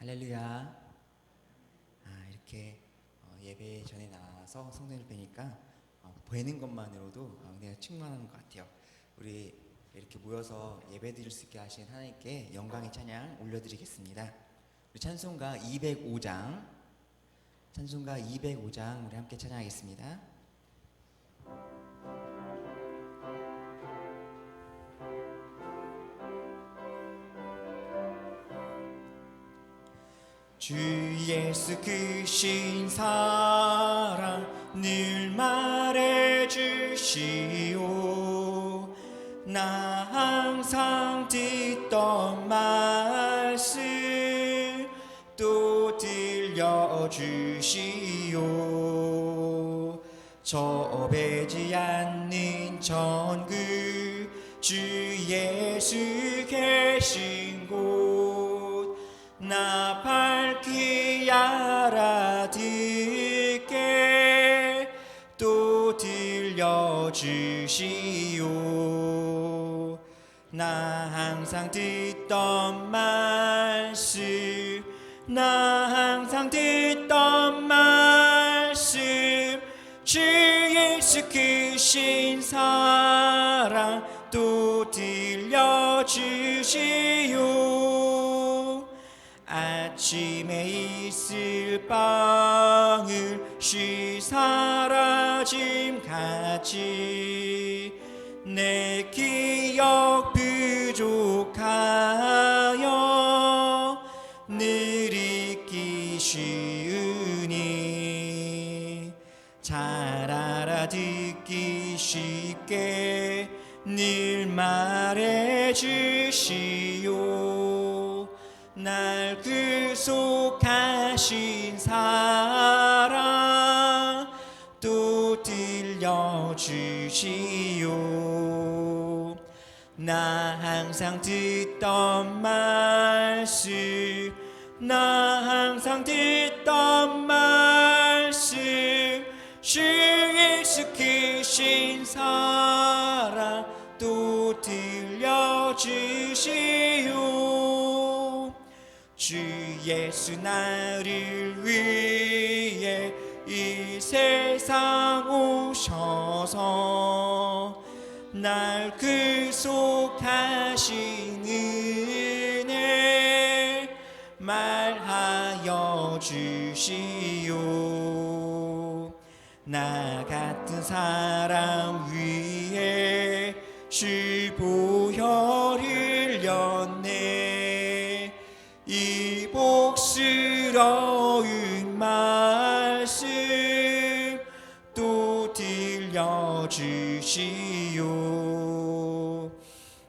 할렐루야. 이렇게 예배 전에 나와서 성전을 뵈니까 뵈는 것만으로도 내가 충만한 것 같아요. 우리 이렇게 모여서 예배 드릴 수 있게 하신 하나님께 영광의 찬양 올려드리겠습니다. 우리 찬송가 205장 우리 함께 찬양하겠습니다. 주 예수 크신 사랑 늘 말해주시오. 나 항상 듣던 말씀 또 들려주시오. 저 배지 않는 천국 주 예수 계신 곳 나 밝히 알아듣게 또 들려주시오. 나 항상 듣던 말씀 주 예수 크신 사랑 또 들려주시오. 아침에 있을 빵을 쉬 사라짐같이 내 기억 부족하여 늘 잊기 쉬우니 잘 알아듣기 쉽게 늘 말해주시오. 날 구속하신 사랑 또 들려주시오. 나 항상 듣던 말씀 주 예수 크신 사랑 또 들려주시오. 주 예수 나를 위해 이 세상 오셔서 날 구속하신 은혜 말하여 주시오. 나 같은 사람 위해 주 보혈 흘렸네. 이 복스러운 말씀 또 들려주시오.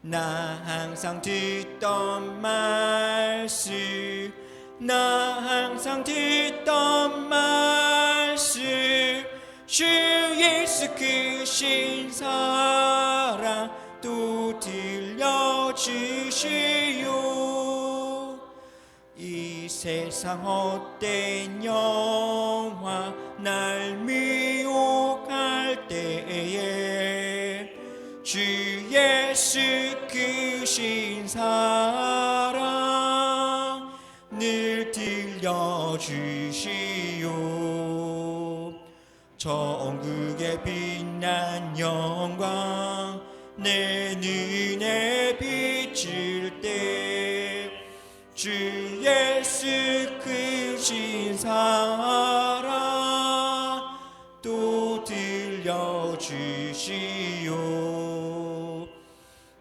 나 항상 듣던 말씀 주 예수 크신 사랑 또 들려주시오. 이 세상 헛된 영화 날 미혹할 때에 주 예수 크신 사랑 늘 들려주시오. 천국의 빛난 영광 내 눈에 비칠 때 주 예수 크신 사랑 또 들려주시오.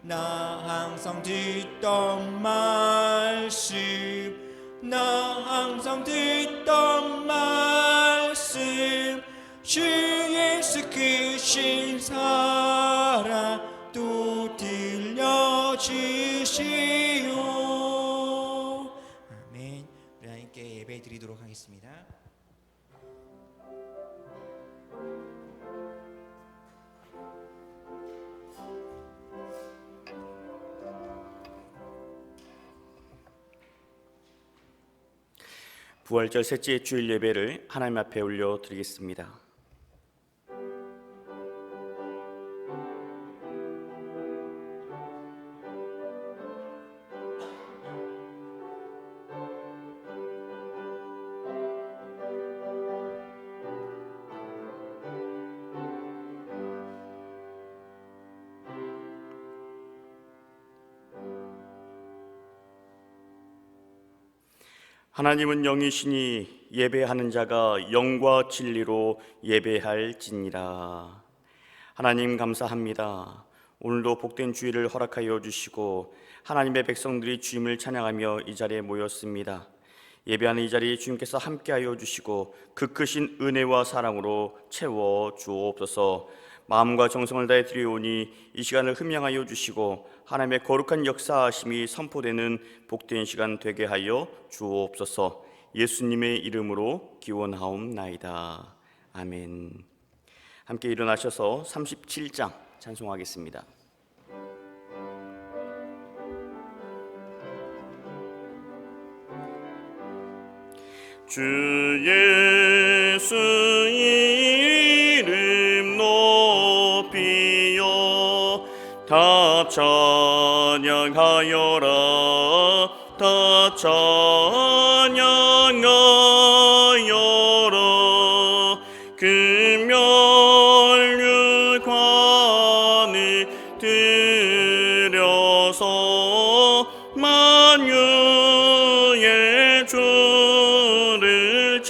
나 항상 듣던 말씀 주 예수 크신 사랑 또 들려주시오. 아멘. 우리 하나님께 예배 드리도록 하겠습니다. 부활절 셋째 주일 예배를 하나님 앞에 올려드리겠습니다. 하나님은 영이시니 예배하는 자가 영과 진리로 예배할지니라. 하나님 감사합니다. 오늘도 복된 주일을 허락하여 주시고 하나님의 백성들이 주님을 찬양하며 이 자리에 모였습니다. 예배하는 이 자리에 주님께서 함께하여 주시고 그 크신 은혜와 사랑으로 채워 주옵소서. 마음과 정성을 다해 드리오니 이 시간을 흠양하여 주시고 하나님의 거룩한 역사하심이 선포되는 복된 시간 되게 하여 주옵소서. 예수님의 이름으로 기원하옵나이다. 아멘. 함께 일어나셔서 37장 찬송하겠습니다. 주 예수 이름 높이여 다 찬양하여라. 다 찬양하여라. 금멸류관을 들여서 만유의 주를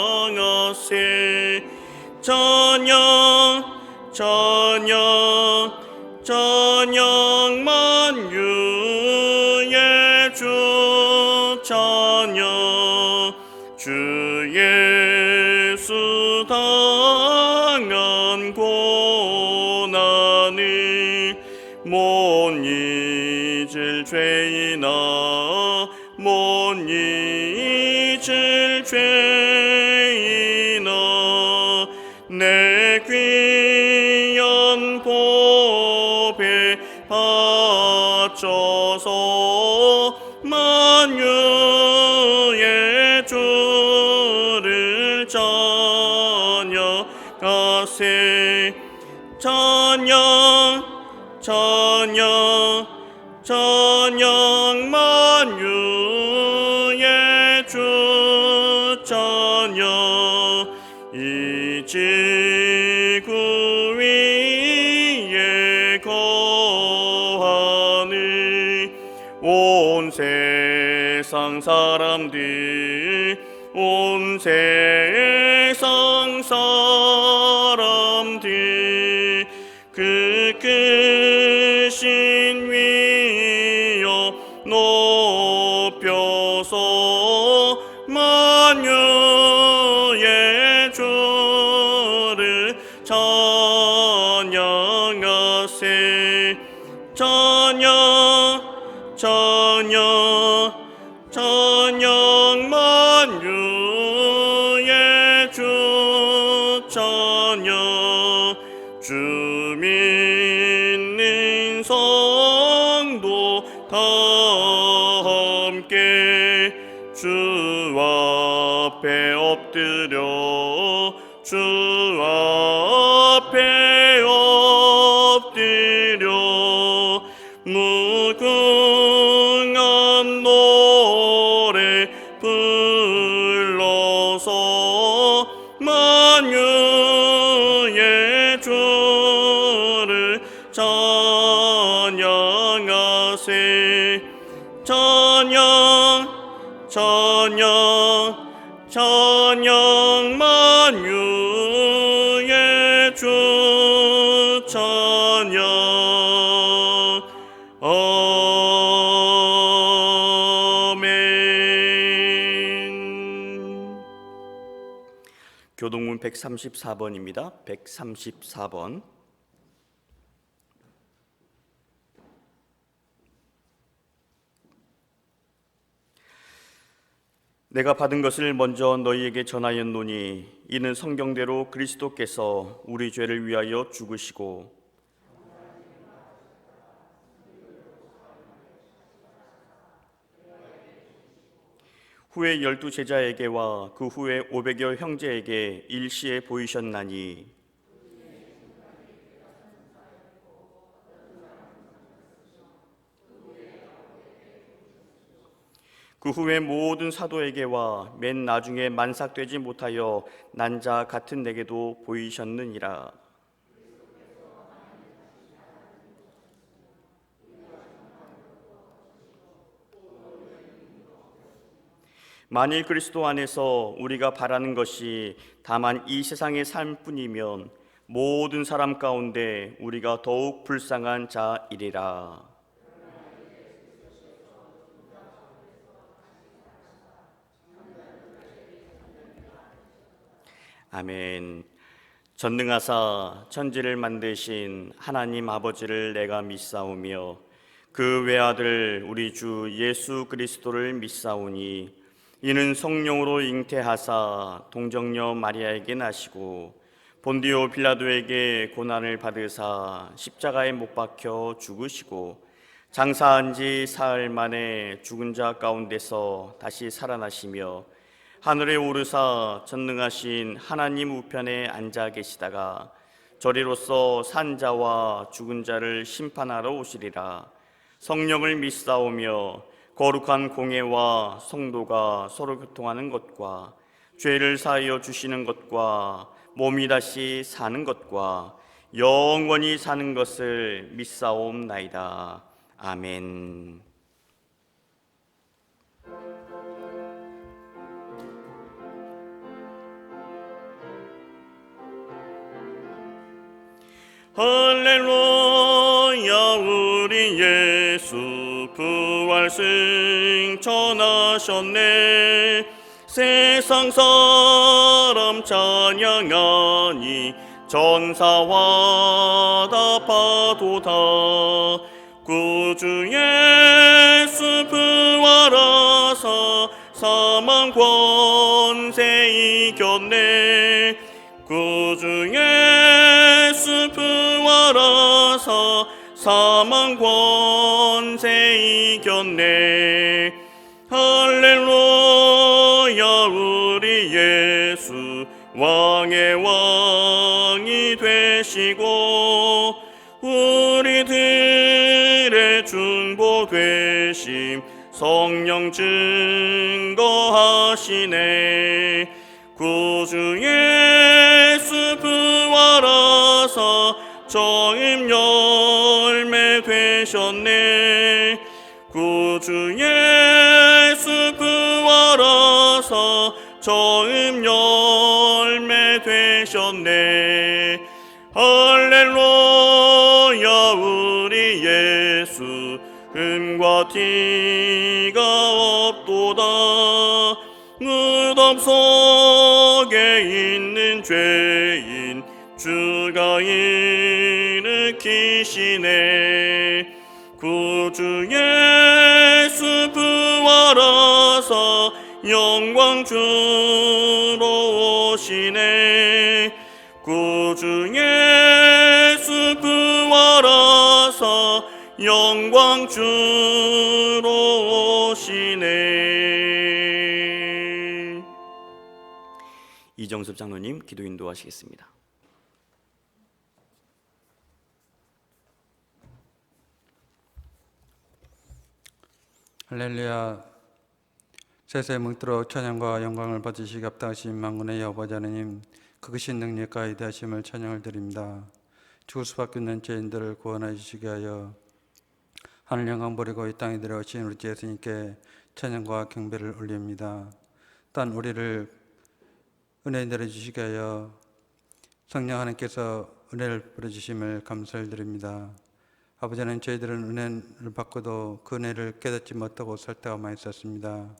찬양하세. 찬양 찬양 찬양 만유의 주 찬양. 주 예수 당한 고난을 못 잊을 죄이나 못 잊을 죄이나 내 귀한 보배 바쳐서 만유의 주를 찬양하세. 찬양 찬양 찬양 만유의 주 찬양. 이 지구 위에 거하는 온 세상 사람들 온 세상 사람들 그 크신 위여 높여서 만유의 주를 찬양하세. 찬양 찬양 찬양 만유의 주 찬양. 주 믿는 성도 다 함께 주 앞에 엎드려 주 앞에 엎드려 무궁한 노래 불러서 만유의 주를 찬양하세. 찬양 찬양 찬양 만유의 주 찬양. 아멘. 교동문 134번입니다. 134번. 내가 받은 것을 먼저 너희에게 전하였노니 이는 성경대로 그리스도께서 우리 죄를 위하여 죽으시고 후에 12 제자에게와 그 후에 500여 형제에게 일시에 보이셨나니 그 후에 모든 사도에게와 맨 나중에 만삭되지 못하여 난 자 같은 내게도 보이셨느니라. 만일 그리스도 안에서 우리가 바라는 것이 다만 이 세상의 삶뿐이면 모든 사람 가운데 우리가 더욱 불쌍한 자이리라. 아멘. 전능하사 천지를 만드신 하나님 아버지를 내가 믿사오며 그 외아들 우리 주 예수 그리스도를 믿사오니 이는 성령으로 잉태하사 동정녀 마리아에게 나시고 본디오 빌라도에게 고난을 받으사 십자가에 못 박혀 죽으시고 장사한 지 사흘 만에 죽은 자 가운데서 다시 살아나시며 하늘에 오르사 전능하신 하나님 우편에 앉아 계시다가 저리로서 산 자와 죽은 자를 심판하러 오시리라. 성령을 믿사오며 거룩한 공예와 성도가 서로 교통하는 것과 죄를 사하여 주시는 것과 몸이 다시 사는 것과 영원히 사는 것을 믿사옵나이다. 아멘. 할렐루야. 우리 예수 부활 승천하셨네. 세상 사람 찬양하니 전사와 다 파도다. 구주 예수 부활하사 사망 권세 이겼네. 구주 예수 부활하사 사망 권세 이겼네. 할렐루야. 우리 예수 왕의 왕이 되시고 우리들의 중보 되심 성령 증거하시네. 구주 예수 부활하사 정임 열매 되셨네. 구주 예수 부활하사 정임 열매 되셨네. 할렐루야. 우리 예수 흠과 티가 없도다. 무덤 속에 있는 죄인 주가 일으키시네. 구주 예수 부활하사 영광 주러 오시네. 구주 예수 부활하사 영광 주러 오시네. 이정섭 장로님 기도 인도하시겠습니다. 할렐루야. 세세 뭉도록 찬양과 영광을 받으시기 합당하신 만군의 아버지 하나님, 그것인 능력과 위대하심을 찬양을 드립니다. 죽을 수밖에 없는 죄인들을 구원하여 주시게 하여 하늘 영광 버리고 이 땅에 들어오신 우리 주 예수님께 찬양과 경배를 올립니다. 또한 우리를 은혜 내려주시게 하여 성령 하나님께서 은혜를 부어주심을 감사를 드립니다. 아버지 하나님, 저희들은 은혜를 받고도 그 은혜를 깨닫지 못하고 살 때가 많이 있었습니다.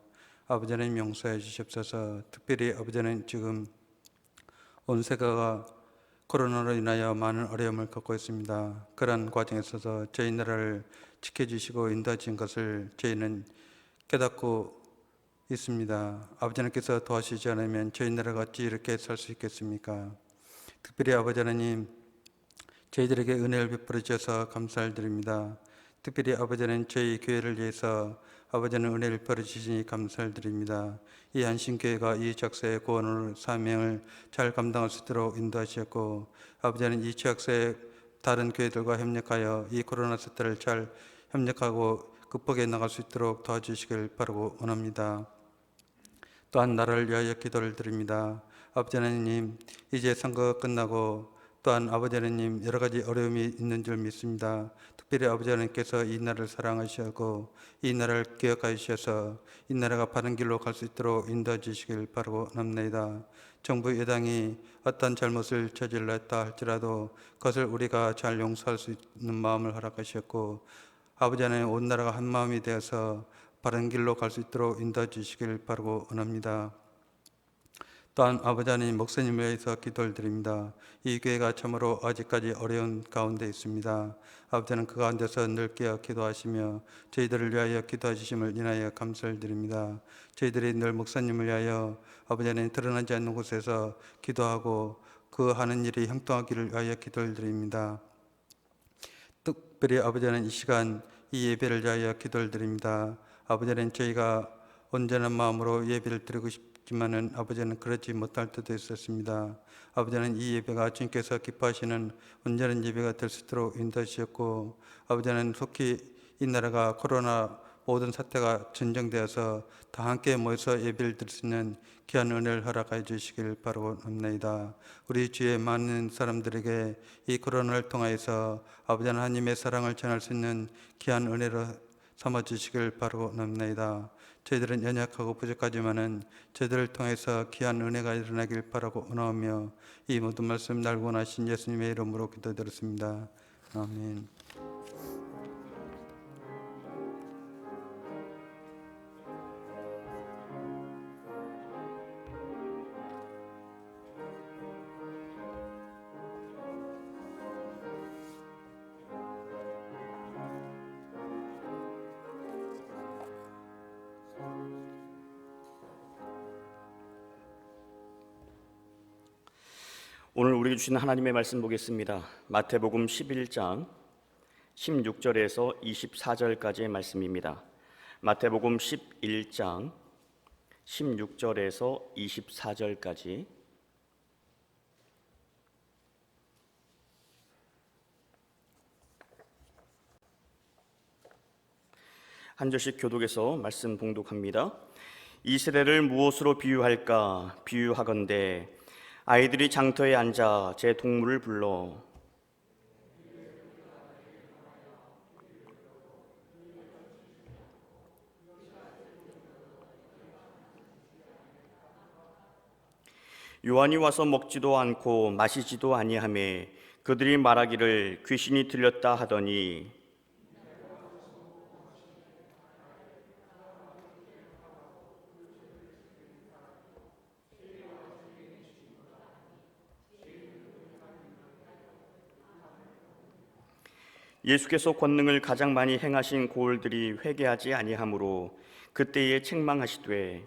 아버지 하나님 용서해 주시옵소서. 특별히 아버지 하나님, 지금 온 세계가 코로나로 인하여 많은 어려움을 겪고 있습니다. 그러한 과정에 있어서 저희 나라를 지켜주시고 인도하신 것을 저희는 깨닫고 있습니다. 아버지 하나님께서 도와주시지 않으면 저희 나라가 어찌 이렇게 살 수 있겠습니까? 특별히 아버지 하나님, 저희들에게 은혜를 베풀어 주셔서 감사를 드립니다. 특별히 아버지 하나님, 저희 교회를 위해서 아버지 하나님 은혜를 베풀어 주시니 감사를 드립니다. 이 한신교회가 이 작사의 구원을 사명을 잘 감당할 수 있도록 인도하셨고, 아버지 하나님, 이 지역사의 다른 교회들과 협력하여 이 코로나 사태를 잘 협력하고 극복해 나갈 수 있도록 도와주시길 바라고 원합니다. 또한 나라를 위하여 기도를 드립니다. 아버지 하나님, 이제 선거가 끝나고 또한 아버지 하나님 여러 가지 어려움이 있는 줄 믿습니다. 특별히 아버지 하나님께서 이 나라를 사랑하시고 이 나라를 기억하셔서 이 나라가 바른 길로 갈 수 있도록 인도해 주시길 바라고 납니다. 정부 여당이 어떤 잘못을 저질러 했다 할지라도 그것을 우리가 잘 용서할 수 있는 마음을 허락하셨고 아버지 하나님 온 나라가 한 마음이 되어서 바른 길로 갈 수 있도록 인도해 주시길 바라고 원합니다. 또한 아버지 하나님 목사님을 위해서 기도를 드립니다. 이 교회가 참으로 아직까지 어려운 가운데 있습니다. 아버지는 그 가운데서 늘 깨어 기도하시며 저희들을 위하여 기도해 주심을 인하여 감사를 드립니다. 저희들이 늘 목사님을 위하여 아버지 하나님 드러나지 않는 곳에서 기도하고 그 하는 일이 형통하기를 위하여 기도를 드립니다. 특별히 아버지 하나님 이 시간 이 예배를 위하여 기도를 드립니다. 아버지 하나님 저희가 온전한 마음으로 예배를 드리고 싶지만은 아버지는 그렇지 못할 때도 있었습니다. 아버지는 이 예배가 주님께서 기뻐하시는 온전한 예배가 될 수 있도록 인도하셨고 아버지는 속히 이 나라가 코로나 모든 사태가 진정되어서 다 함께 모여서 예배를 드릴 수 있는 귀한 은혜를 허락해 주시길 바라고 합니다. 우리 주위의 많은 사람들에게 이 코로나를 통하여서 아버지 하나님의 사랑을 전할 수 있는 귀한 은혜로 삼아 주시길 바라고 합니다. 저희들은 연약하고 부족하지만은 저희들을 통해서 귀한 은혜가 일어나길 바라고 원하며 이 모든 말씀 날 원하신 예수님의 이름으로 기도드렸습니다. 아멘. 오늘 우리에게 주신 하나님의 말씀 보겠습니다. 마태복음 11장 16절에서 24절까지의 말씀입니다. 마태복음 11장 16절에서 24절까지 한 절씩 교독해서 말씀 봉독합니다. 이 세대를 무엇으로 비유할까? 비유하건대 아이들이 장터에 앉아 제 동물을 불러 요한이 와서 먹지도 않고 마시지도 아니하며 그들이 말하기를 귀신이 들렸다 하더니 예수께서 권능을 가장 많이 행하신 고을들이 회개하지 아니하므로 그때에 책망하시되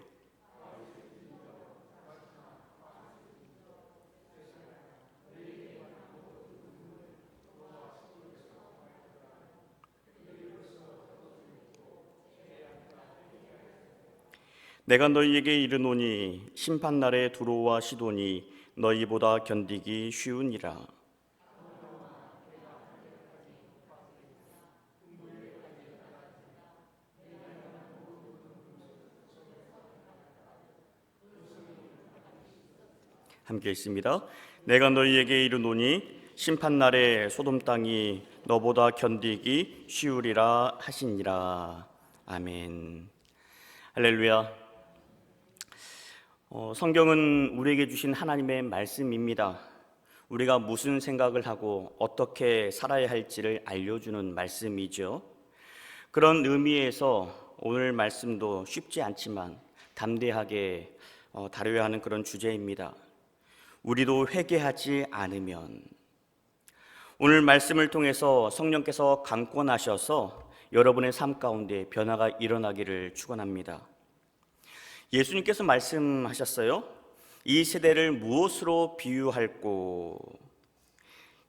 내가 너희에게 이르노니 심판날에 두로와 시돈이 너희보다 견디기 쉬우니라. 함께 있습니다. 내가 너희에게 이르노니 심판날에 소돔 땅이 너보다 견디기 쉬우리라 하시니라. 아멘. 할렐루야. 성경은 우리에게 주신 하나님의 말씀입니다. 우리가 무슨 생각을 하고 어떻게 살아야 할지를 알려주는 말씀이죠. 그런 의미에서 오늘 말씀도 쉽지 않지만 담대하게 다뤄야 하는 그런 주제입니다. 우리도 회개하지 않으면. 오늘 말씀을 통해서 성령께서 강권하셔서 여러분의 삶 가운데 변화가 일어나기를 축원합니다. 예수님께서 말씀하셨어요. 이 세대를 무엇으로 비유할꼬?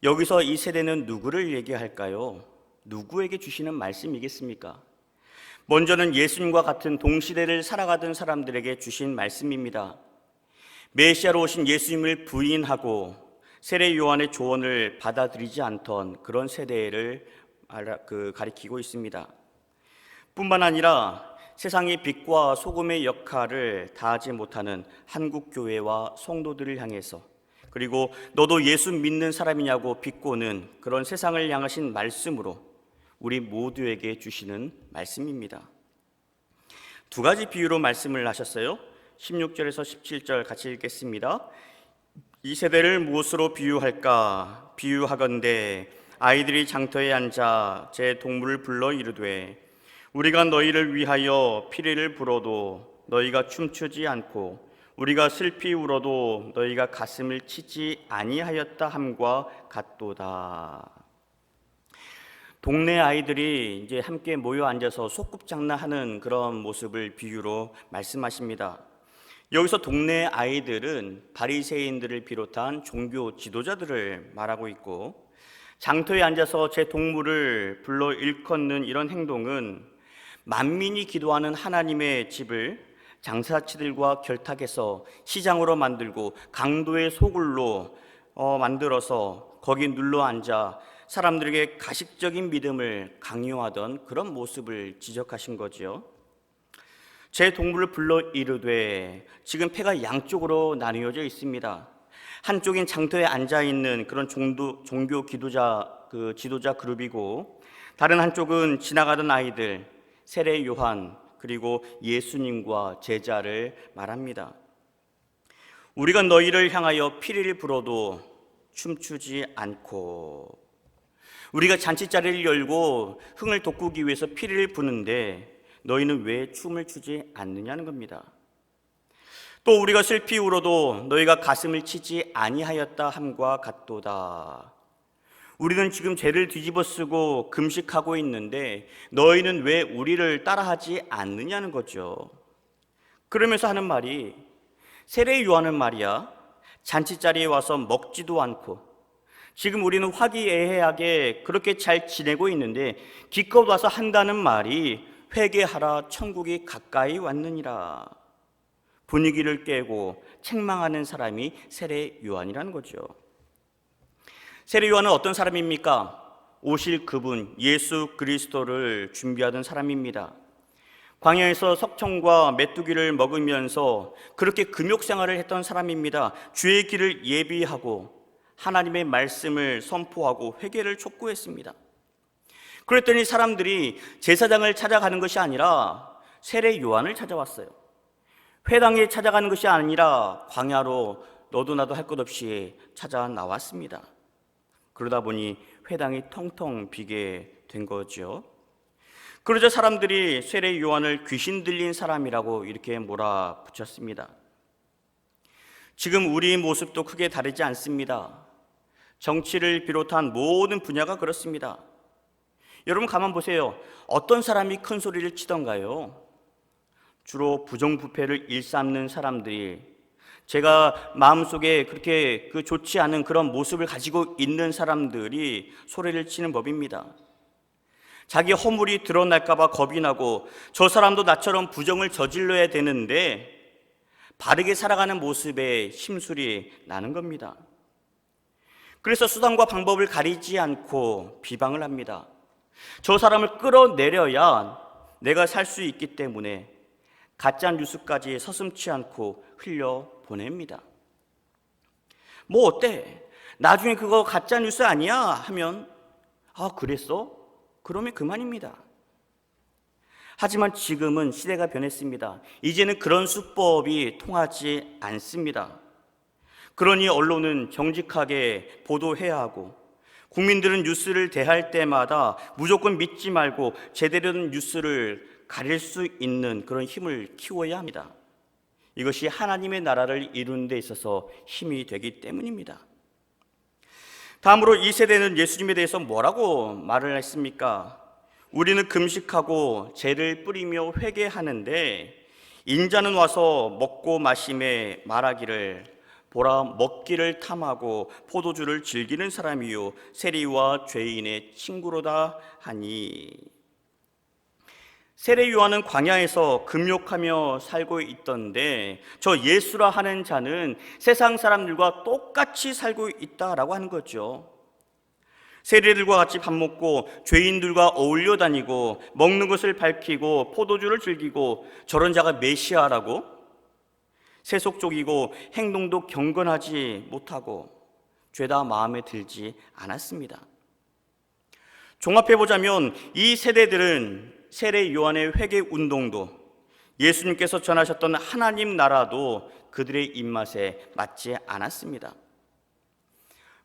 여기서 이 세대는 누구를 얘기할까요? 누구에게 주시는 말씀이겠습니까? 먼저는 예수님과 같은 동시대를 살아가던 사람들에게 주신 말씀입니다. 메시아로 오신 예수님을 부인하고 세례 요한의 조언을 받아들이지 않던 그런 세대를 가리키고 있습니다. 뿐만 아니라 세상의 빛과 소금의 역할을 다하지 못하는 한국 교회와 성도들을 향해서 그리고 너도 예수 믿는 사람이냐고 비꼬는 그런 세상을 향하신 말씀으로 우리 모두에게 주시는 말씀입니다. 두 가지 비유로 말씀을 하셨어요. 16절에서 17절 같이 읽겠습니다. 이 세대를 무엇으로 비유할까? 비유하건대 아이들이 장터에 앉아 제 동물을 불러 이르되 우리가 너희를 위하여 피리를 불어도 너희가 춤추지 않고 우리가 슬피 울어도 너희가 가슴을 치지 아니하였다 함과 같도다. 동네 아이들이 이제 함께 모여 앉아서 소꿉장난하는 그런 모습을 비유로 말씀하십니다. 여기서 동네 아이들은 바리새인들을 비롯한 종교 지도자들을 말하고 있고, 장터에 앉아서 제 동물을 불러 일컫는 이런 행동은 만민이 기도하는 하나님의 집을 장사치들과 결탁해서 시장으로 만들고 강도의 소굴로 만들어서 거기 눌러 앉아 사람들에게 가식적인 믿음을 강요하던 그런 모습을 지적하신 거죠. 제 동물을 불러 이르되, 지금 패가 양쪽으로 나뉘어져 있습니다. 한쪽인 장터에 앉아 있는 그런 종교 지도자 그룹이고, 다른 한쪽은 지나가던 아이들, 세례 요한, 그리고 예수님과 제자를 말합니다. 우리가 너희를 향하여 피리를 불어도 춤추지 않고, 우리가 잔치자리를 열고 흥을 돋구기 위해서 피리를 부는데 너희는 왜 춤을 추지 않느냐는 겁니다. 또 우리가 슬피 울어도 너희가 가슴을 치지 아니하였다 함과 같도다. 우리는 지금 죄를 뒤집어쓰고 금식하고 있는데 너희는 왜 우리를 따라하지 않느냐는 거죠. 그러면서 하는 말이, 세례 요한은 말이야 잔치자리에 와서 먹지도 않고 지금 우리는 화기애애하게 그렇게 잘 지내고 있는데 기껏 와서 한다는 말이 회개하라 천국이 가까이 왔느니라. 분위기를 깨고 책망하는 사람이 세례 요한이라는 거죠. 세례 요한은 어떤 사람입니까? 오실 그분 예수 그리스도를 준비하던 사람입니다. 광야에서 석청과 메뚜기를 먹으면서 그렇게 금욕 생활을 했던 사람입니다. 주의 길을 예비하고 하나님의 말씀을 선포하고 회개를 촉구했습니다. 그랬더니 사람들이 제사장을 찾아가는 것이 아니라 세례 요한을 찾아왔어요. 회당에 찾아가는 것이 아니라 광야로 너도 나도 할 것 없이 찾아 나왔습니다. 그러다 보니 회당이 텅텅 비게 된 거죠. 그러자 사람들이 세례 요한을 귀신 들린 사람이라고 이렇게 몰아붙였습니다. 지금 우리 모습도 크게 다르지 않습니다. 정치를 비롯한 모든 분야가 그렇습니다. 여러분 가만 보세요. 어떤 사람이 큰 소리를 치던가요? 주로 부정부패를 일삼는 사람들이, 제가 마음속에 그렇게 좋지 않은 그런 모습을 가지고 있는 사람들이 소리를 치는 법입니다. 자기 허물이 드러날까 봐 겁이 나고 저 사람도 나처럼 부정을 저질러야 되는데 바르게 살아가는 모습에 심술이 나는 겁니다. 그래서 수단과 방법을 가리지 않고 비방을 합니다. 저 사람을 끌어내려야 내가 살 수 있기 때문에 가짜 뉴스까지 서슴지 않고 흘려보냅니다. 뭐 어때? 나중에 그거 가짜 뉴스 아니야? 하면 그랬어? 그러면 그만입니다. 하지만 지금은 시대가 변했습니다. 이제는 그런 수법이 통하지 않습니다. 그러니 언론은 정직하게 보도해야 하고, 국민들은 뉴스를 대할 때마다 무조건 믿지 말고 제대로 된 뉴스를 가릴 수 있는 그런 힘을 키워야 합니다. 이것이 하나님의 나라를 이루는 데 있어서 힘이 되기 때문입니다. 다음으로 이 세대는 예수님에 대해서 뭐라고 말을 했습니까? 우리는 금식하고 죄를 뿌리며 회개하는데 인자는 와서 먹고 마심에 말하기를, 보라 먹기를 탐하고 포도주를 즐기는 사람이요 세리와 죄인의 친구로다 하니. 세례 요한은 광야에서 금욕하며 살고 있던데 저 예수라 하는 자는 세상 사람들과 똑같이 살고 있다라고 하는 거죠. 세리들과 같이 밥 먹고 죄인들과 어울려 다니고 먹는 것을 밝히고 포도주를 즐기고, 저런 자가 메시아라고? 세속적이고 행동도 경건하지 못하고 죄다 마음에 들지 않았습니다. 종합해보자면 이 세대들은 세례 요한의 회개 운동도 예수님께서 전하셨던 하나님 나라도 그들의 입맛에 맞지 않았습니다.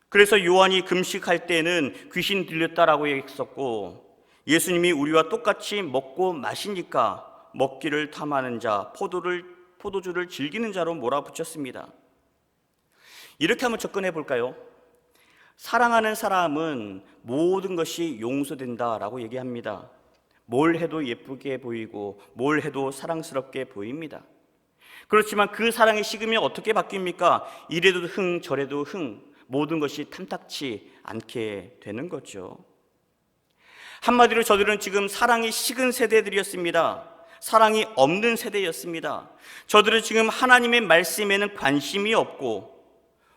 그래서 요한이 금식할 때는 귀신 들렸다라고 했었고, 예수님이 우리와 똑같이 먹고 마시니까 먹기를 탐하는 자, 포도주를 즐기는 자로 몰아붙였습니다. 이렇게 한번 접근해 볼까요? 사랑하는 사람은 모든 것이 용서된다라고 얘기합니다. 뭘 해도 예쁘게 보이고 뭘 해도 사랑스럽게 보입니다. 그렇지만 그 사랑이 식으면 어떻게 바뀝니까? 이래도 흥 저래도 흥, 모든 것이 탐탁치 않게 되는 거죠. 한마디로 저들은 지금 사랑이 식은 세대들이었습니다. 사랑이 없는 세대였습니다. 저들은 지금 하나님의 말씀에는 관심이 없고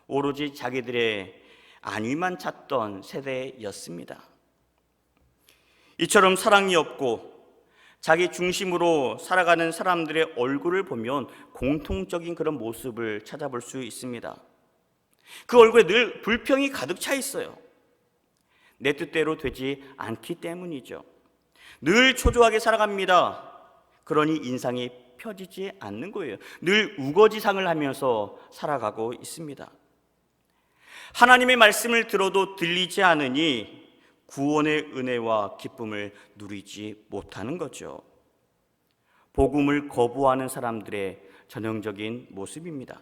오로지 자기들의 안위만 찾던 세대였습니다. 이처럼 사랑이 없고 자기 중심으로 살아가는 사람들의 얼굴을 보면 공통적인 그런 모습을 찾아볼 수 있습니다. 그 얼굴에 늘 불평이 가득 차 있어요. 내 뜻대로 되지 않기 때문이죠. 늘 초조하게 살아갑니다. 그러니 인상이 펴지지 않는 거예요. 늘 우거지상을 하면서 살아가고 있습니다. 하나님의 말씀을 들어도 들리지 않으니 구원의 은혜와 기쁨을 누리지 못하는 거죠. 복음을 거부하는 사람들의 전형적인 모습입니다.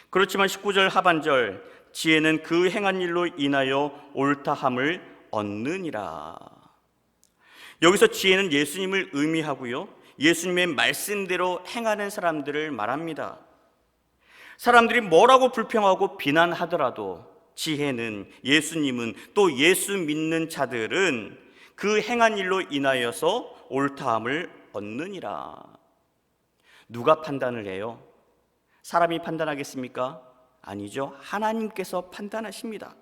그렇지만 19절 하반절, 지혜는 그 행한 일로 인하여 옳다함을 얻느니라. 여기서 지혜는 예수님을 의미하고요, 예수님의 말씀대로 행하는 사람들을 말합니다. 사람들이 뭐라고 불평하고 비난하더라도 지혜는, 예수님은, 또 예수 믿는 자들은 그 행한 일로 인하여서 옳다함을 얻느니라. 누가 판단을 해요? 사람이 판단하겠습니까? 아니죠. 하나님께서 판단하십니다.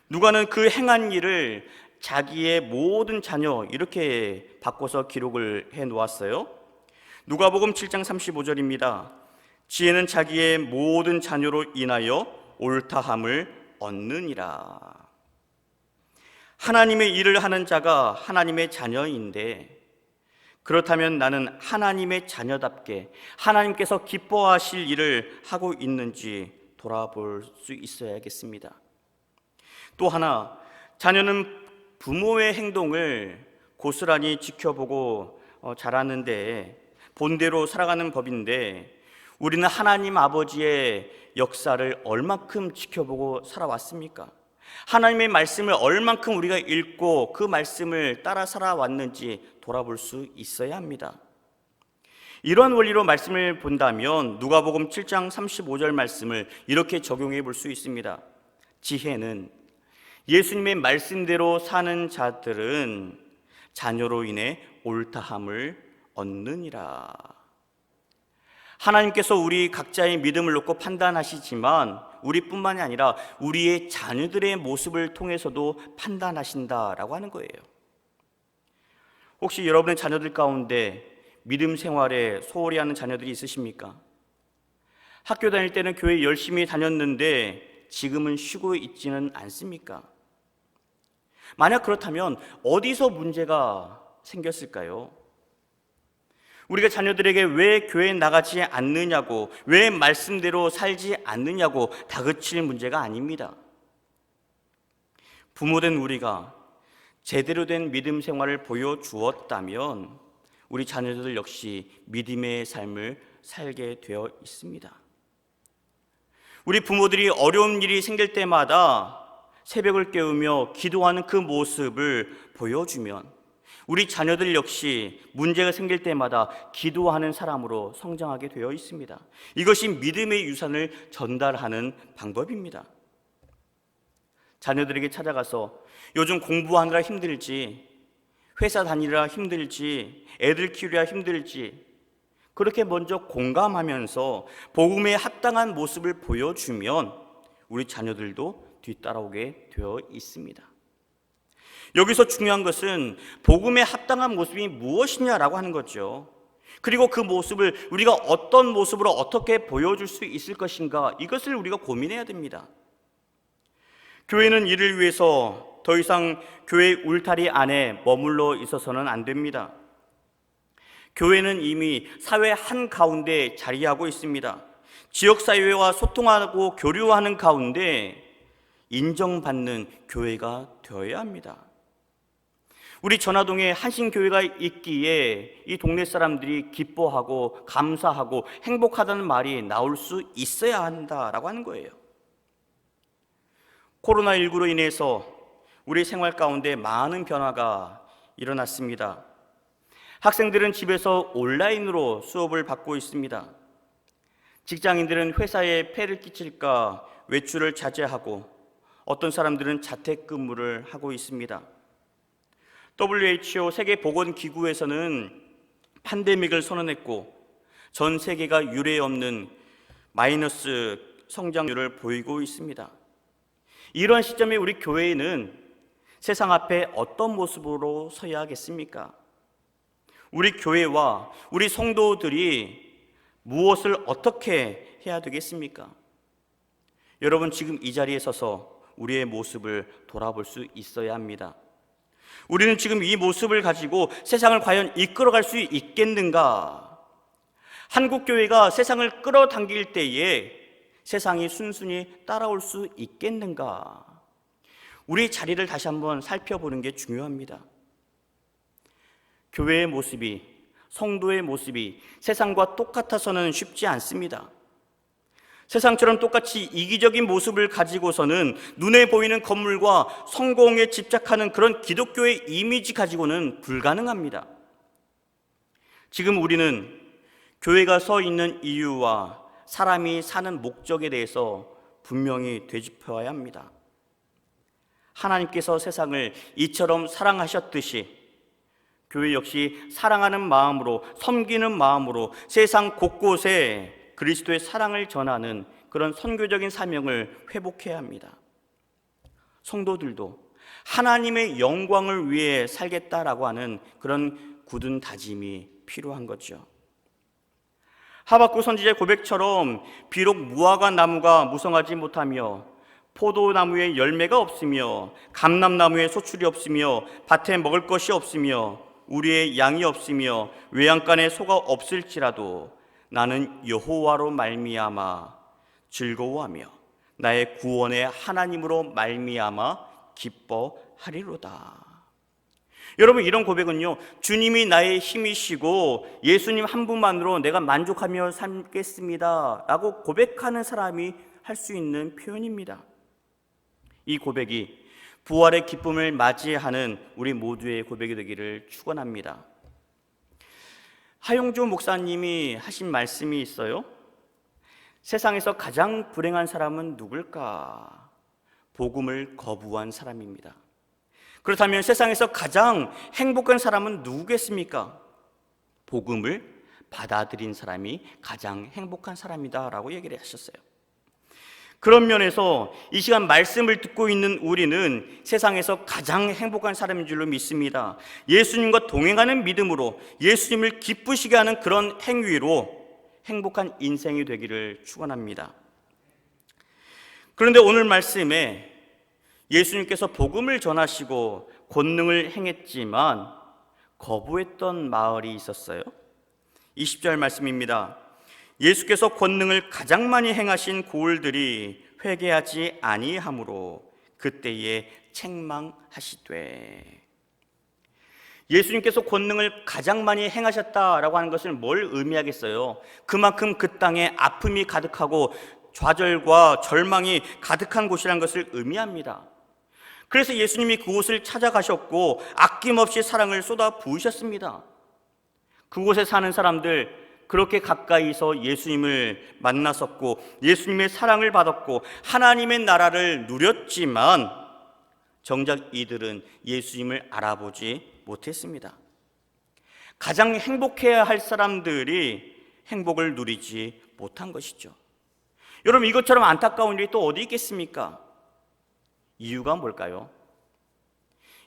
누가는 그 행한 일을 자기의 모든 자녀, 이렇게 바꿔서 기록을 해 놓았어요. 누가복음 7장 35절입니다. 지혜는 자기의 모든 자녀로 인하여 옳다함을 얻느니라. 하나님의 일을 하는 자가 하나님의 자녀인데, 그렇다면 나는 하나님의 자녀답게 하나님께서 기뻐하실 일을 하고 있는지 돌아볼 수 있어야겠습니다. 또 하나, 자녀는 부모의 행동을 고스란히 지켜보고 자라는데 본대로 살아가는 법인데, 우리는 하나님 아버지의 역사를 얼만큼 지켜보고 살아왔습니까? 하나님의 말씀을 얼만큼 우리가 읽고 그 말씀을 따라 살아왔는지 돌아볼 수 있어야 합니다. 이런 원리로 말씀을 본다면 누가복음 7장 35절 말씀을 이렇게 적용해 볼 수 있습니다. 지혜는, 예수님의 말씀대로 사는 자들은 자녀로 인해 옳다함을 얻느니라. 하나님께서 우리 각자의 믿음을 놓고 판단하시지만 우리뿐만이 아니라 우리의 자녀들의 모습을 통해서도 판단하신다라고 하는 거예요. 혹시 여러분의 자녀들 가운데 믿음 생활에 소홀히 하는 자녀들이 있으십니까? 학교 다닐 때는 교회 열심히 다녔는데 지금은 쉬고 있지는 않습니까? 만약 그렇다면 어디서 문제가 생겼을까요? 우리가 자녀들에게 왜 교회에 나가지 않느냐고, 왜 말씀대로 살지 않느냐고 다그칠 문제가 아닙니다. 부모된 우리가 제대로 된 믿음 생활을 보여주었다면 우리 자녀들 역시 믿음의 삶을 살게 되어 있습니다. 우리 부모들이 어려운 일이 생길 때마다 새벽을 깨우며 기도하는 그 모습을 보여주면 우리 자녀들 역시 문제가 생길 때마다 기도하는 사람으로 성장하게 되어 있습니다. 이것이 믿음의 유산을 전달하는 방법입니다. 자녀들에게 찾아가서 요즘 공부하느라 힘들지, 회사 다니느라 힘들지, 애들 키우느라 힘들지, 그렇게 먼저 공감하면서 복음에 합당한 모습을 보여주면 우리 자녀들도 뒤따라오게 되어 있습니다. 여기서 중요한 것은 복음에 합당한 모습이 무엇이냐라고 하는 거죠. 그리고 그 모습을 우리가 어떤 모습으로 어떻게 보여줄 수 있을 것인가, 이것을 우리가 고민해야 됩니다. 교회는 이를 위해서 더 이상 교회 울타리 안에 머물러 있어서는 안 됩니다. 교회는 이미 사회 한가운데 자리하고 있습니다. 지역사회와 소통하고 교류하는 가운데 인정받는 교회가 되어야 합니다. 우리 전화동에 한신교회가 있기에 이 동네 사람들이 기뻐하고 감사하고 행복하다는 말이 나올 수 있어야 한다라고 하는 거예요. 코로나19로 인해서 우리 생활 가운데 많은 변화가 일어났습니다. 학생들은 집에서 온라인으로 수업을 받고 있습니다. 직장인들은 회사에 폐를 끼칠까 외출을 자제하고 어떤 사람들은 자택근무를 하고 있습니다. WHO 세계보건기구에서는 팬데믹을 선언했고 전 세계가 유례 없는 마이너스 성장률을 보이고 있습니다. 이런 시점에 우리 교회는 세상 앞에 어떤 모습으로 서야 하겠습니까? 우리 교회와 우리 성도들이 무엇을 어떻게 해야 되겠습니까? 여러분, 지금 이 자리에 서서 우리의 모습을 돌아볼 수 있어야 합니다. 우리는 지금 이 모습을 가지고 세상을 과연 이끌어갈 수 있겠는가? 한국교회가 세상을 끌어당길 때에 세상이 순순히 따라올 수 있겠는가? 우리 자리를 다시 한번 살펴보는 게 중요합니다. 교회의 모습이, 성도의 모습이 세상과 똑같아서는 쉽지 않습니다. 세상처럼 똑같이 이기적인 모습을 가지고서는 눈에 보이는 건물과 성공에 집착하는 그런 기독교의 이미지 가지고는 불가능합니다. 지금 우리는 교회가 서 있는 이유와 사람이 사는 목적에 대해서 분명히 되짚어야 합니다. 하나님께서 세상을 이처럼 사랑하셨듯이 교회 역시 사랑하는 마음으로, 섬기는 마음으로 세상 곳곳에 그리스도의 사랑을 전하는 그런 선교적인 사명을 회복해야 합니다. 성도들도 하나님의 영광을 위해 살겠다라고 하는 그런 굳은 다짐이 필요한 거죠. 하박국 선지자의 고백처럼 비록 무화과 나무가 무성하지 못하며 포도나무에 열매가 없으며 감람나무에 소출이 없으며 밭에 먹을 것이 없으며 우리의 양이 없으며 외양간에 소가 없을지라도 나는 여호와로 말미암아 즐거워하며 나의 구원의 하나님으로 말미암아 기뻐하리로다. 여러분, 이런 고백은요, 주님이 나의 힘이시고 예수님 한 분만으로 내가 만족하며 살겠습니다 라고 고백하는 사람이 할 수 있는 표현입니다. 이 고백이 부활의 기쁨을 맞이하는 우리 모두의 고백이 되기를 축원합니다. 하용조 목사님이 하신 말씀이 있어요. 세상에서 가장 불행한 사람은 누굴까? 복음을 거부한 사람입니다. 그렇다면 세상에서 가장 행복한 사람은 누구겠습니까? 복음을 받아들인 사람이 가장 행복한 사람이다 라고 얘기를 하셨어요. 그런 면에서 이 시간 말씀을 듣고 있는 우리는 세상에서 가장 행복한 사람인 줄로 믿습니다. 예수님과 동행하는 믿음으로 예수님을 기쁘시게 하는 그런 행위로 행복한 인생이 되기를 축원합니다. 그런데 오늘 말씀에 예수님께서 복음을 전하시고 권능을 행했지만 거부했던 마을이 있었어요. 20절 말씀입니다. 예수께서 권능을 가장 많이 행하신 고을들이 회개하지 아니하므로 그때에 책망하시되. 예수님께서 권능을 가장 많이 행하셨다라고 하는 것을 뭘 의미하겠어요? 그만큼 그 땅에 아픔이 가득하고 좌절과 절망이 가득한 곳이라는 것을 의미합니다. 그래서 예수님이 그곳을 찾아가셨고 아낌없이 사랑을 쏟아 부으셨습니다. 그곳에 사는 사람들, 그렇게 가까이서 예수님을 만났었고 예수님의 사랑을 받았고 하나님의 나라를 누렸지만 정작 이들은 예수님을 알아보지 못했습니다. 가장 행복해야 할 사람들이 행복을 누리지 못한 것이죠. 여러분, 이것처럼 안타까운 일이 또 어디 있겠습니까? 이유가 뭘까요?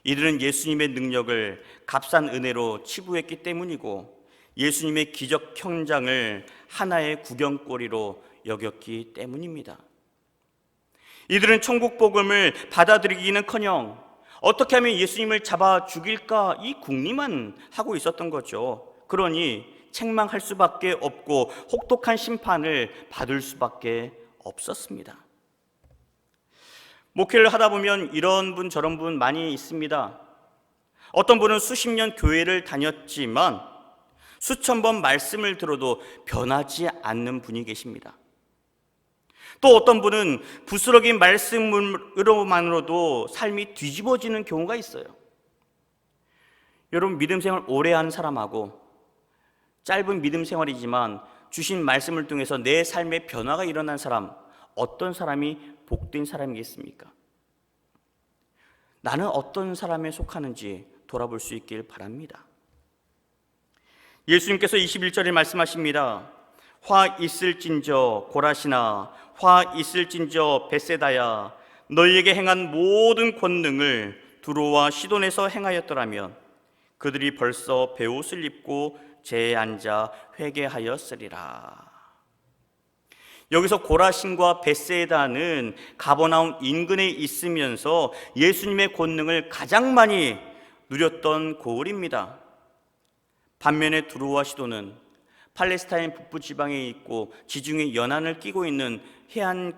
이들은 예수님의 능력을 값싼 은혜로 치부했기 때문이고 예수님의 기적 현장을 하나의 구경거리로 여겼기 때문입니다. 이들은 천국 복음을 받아들이기는커녕 어떻게 하면 예수님을 잡아 죽일까 이 궁리만 하고 있었던 거죠. 그러니 책망할 수밖에 없고 혹독한 심판을 받을 수밖에 없었습니다. 목회를 하다 보면 이런 분 저런 분 많이 있습니다. 어떤 분은 수십 년 교회를 다녔지만 수천 번 말씀을 들어도 변하지 않는 분이 계십니다. 또 어떤 분은 부스러긴 말씀으로만으로도 삶이 뒤집어지는 경우가 있어요. 여러분, 믿음 생활 오래 한 사람하고 짧은 믿음 생활이지만 주신 말씀을 통해서 내 삶의 변화가 일어난 사람, 어떤 사람이 복된 사람이겠습니까? 나는 어떤 사람에 속하는지 돌아볼 수 있길 바랍니다. 예수님께서 21절에 말씀하십니다. 화 있을진저 고라시나 화 있을진저 벳세다야, 너희에게 행한 모든 권능을 두로와 시돈에서 행하였더라면 그들이 벌써 베옷을 입고 제에 앉아 회개하였으리라. 여기서 고라신과 벳세다는 가버나움 인근에 있으면서 예수님의 권능을 가장 많이 누렸던 고을입니다. 반면에 두로와 시돈은 팔레스타인 북부 지방에 있고 지중해 연안을 끼고 있는 해안